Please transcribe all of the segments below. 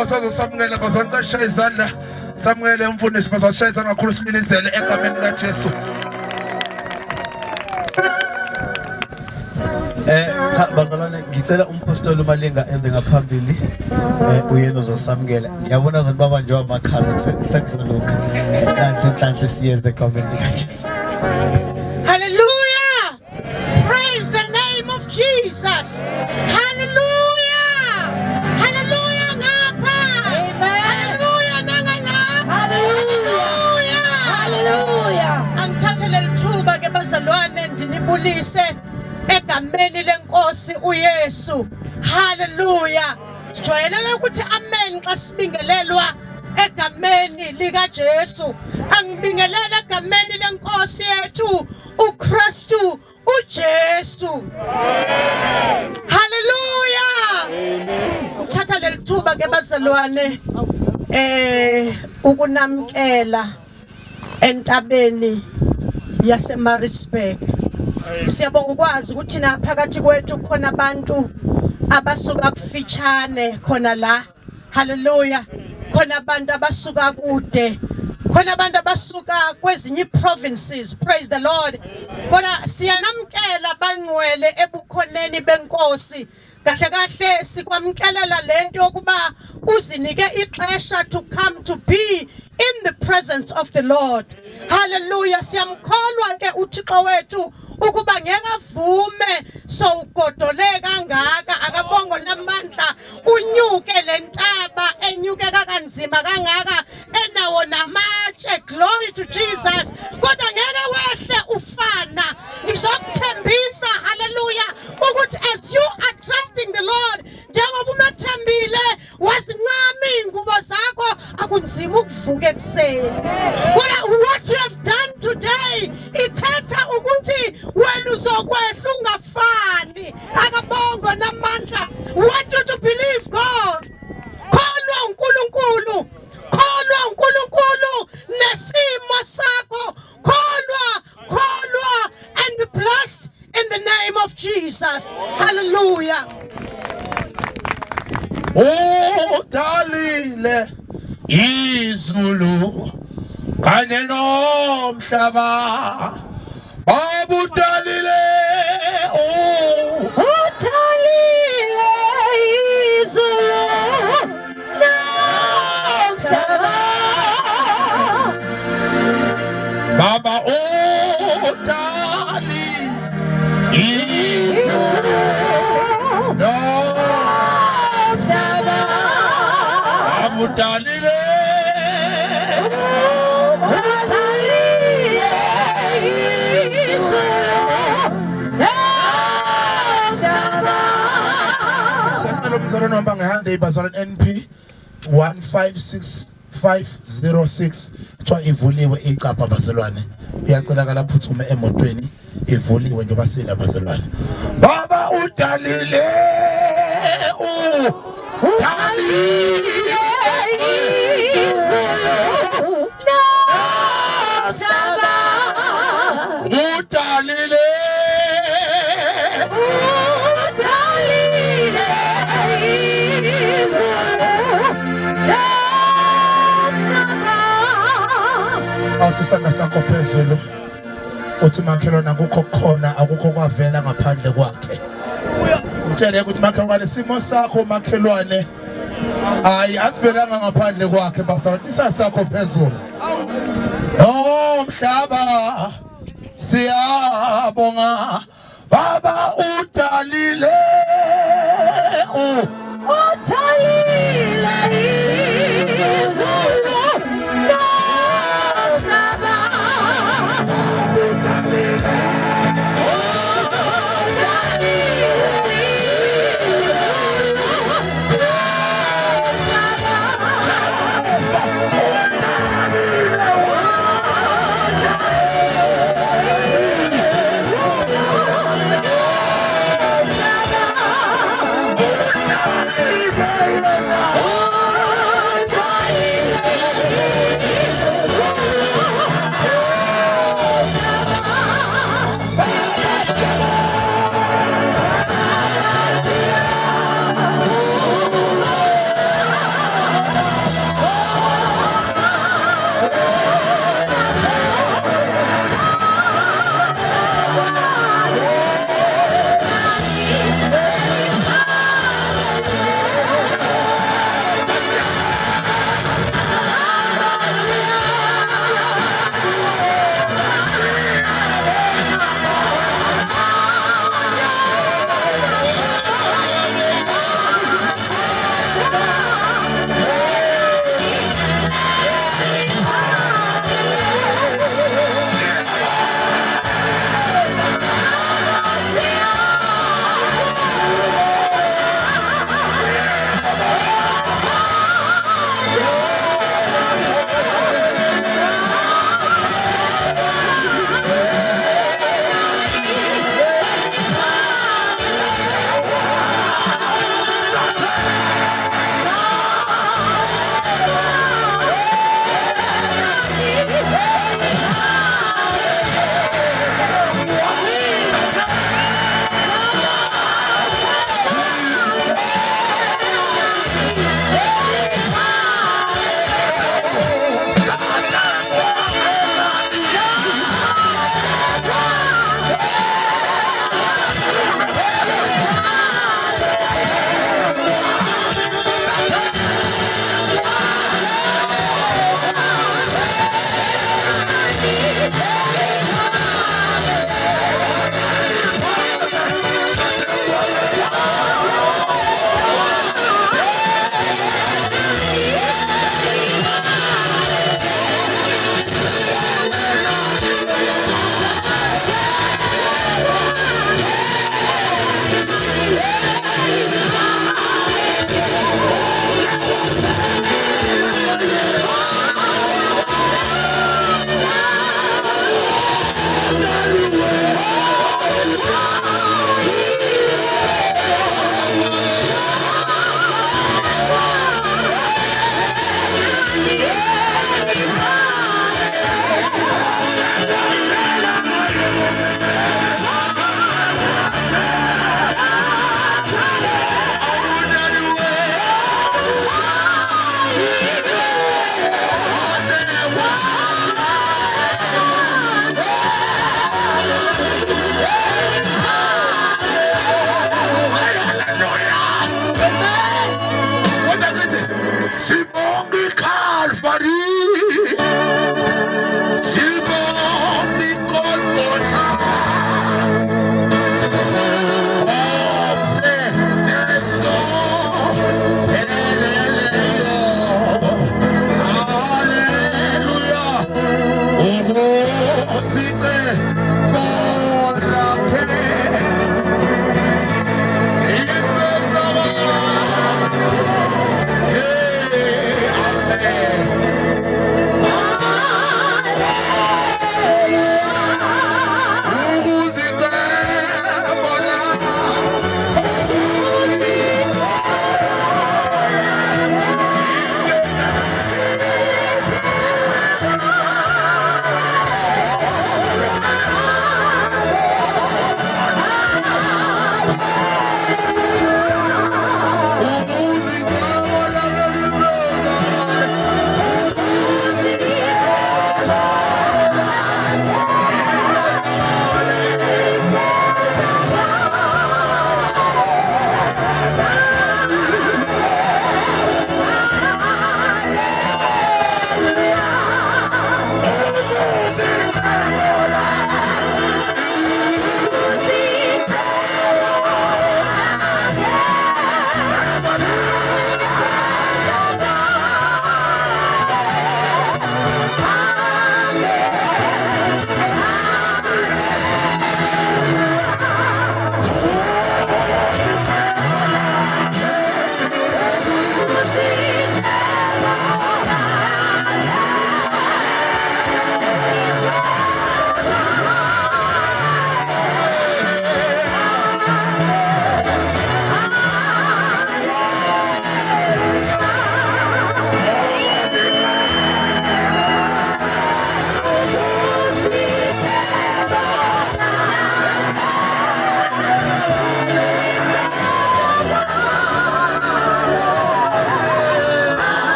Bosazo samukele basonto shaya izandla. Samukele umfundisi basashaya izandla kakhulu similizele egameni likaJesu. Bazalwane ngicela umpostoli uMalinga eze ngaphambili uyena uzosamukela. Ngiyabona ukuthi baba nje wamakhaza sekuzoluka. Nansi inhlansi siyeze egameni likaJesu. Hallelujah! Praise the name of Jesus. Hallelujah! Hallelujah ngapha. Hallelujah nangalapha. Hallelujah! Hallelujah! Angithathe lelithuba ke bazalwane ndinibulise egameni lenkosi uYesu. Hallelujah! Sijwayele ukuthi amen xa sibingelelwa egameni likaJesu. Angibingelela egameni lenkosi yethu uKristu uJesu. Hallelujah! Ngithatha lelithuba ke bazalwane ukunamkela entabeni yaseMaritzburg. Siyabonga ukwazi ukuthi na phakathi kwethu khona abantu abasuka kufitshane khona la. Hallelujah! Khona abantu abasuka kude, khona abantu abasuka kwezinye provinces. Praise the Lord. Kona siyanamkela bangcwele ebukhoneni benkosi. Kahle kahle sikwamkelela lento yokuba uzinike ixesha to come to be in the presence of the Lord. Hallelujah! Siyamkholwa ke uThixo wethu ukuba ngeke avume sowugodole kangaka akabongo namandla unyuke lentaba enyukeka kanzima kangaka enawo namatshe. Glory to Jesus. Kodwa ngeke wehle ufana. Ngizokuthembisa hallelujah ukuthi as you are trusting the Lord njengoba umathembile wasincama ingubo zakho akunzima ukuvuka ekseni. What you have done today ithetha ukuthi wena uzokwehla ungafani akabongo namandla. Want you to believe God. Kholwa uNkulunkulu, kholwa uNkulunkulu nesimo sakho, kholwa and be blessed in the name of Jesus. Hallelujah. Oh dalile izulu kanye nomhlaba abudalile Udalile izulu nomhlaba. Baba udali izulu nomhlaba abudalile umzalwane wami ngehande ibazalwane NP 156506 kuthiwa ivuliwe icapha bazalwane. Iyacelakala phuthume emotweni ivuliwe njengoba sila bazalwane. Baba udalile udalile awuthi isandla sakho phezulu uthi makhelwane akukho khona akukho kwavela ngaphandle kwakhe. Utshele ukuthi makhelwane simo sakho makhelwane hayi asivelanga ngaphandle kwakhe basawuthi isandla sakho phezulu. Nomhlaba siyabonga Baba udalile udalile izulu nomhlaba udalile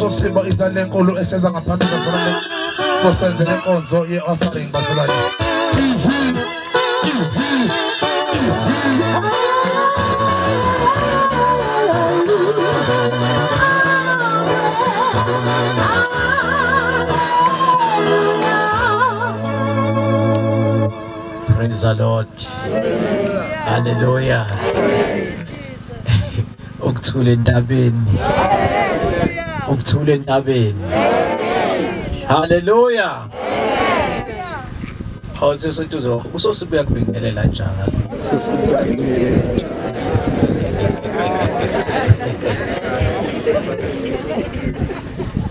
Simba izale enkulu eseza ngaphandle bazalwane sosenze lenkonzo ye-offering bazalwane. Praise the Lord. Hallelujah. Ukuthula endabeni. Ukuthula endabeni. Hallelujah. Awusesetuzo usosibuya kubingelela njalo.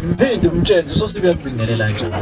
Mphinde umtshela usosibuya kubingelela njalo.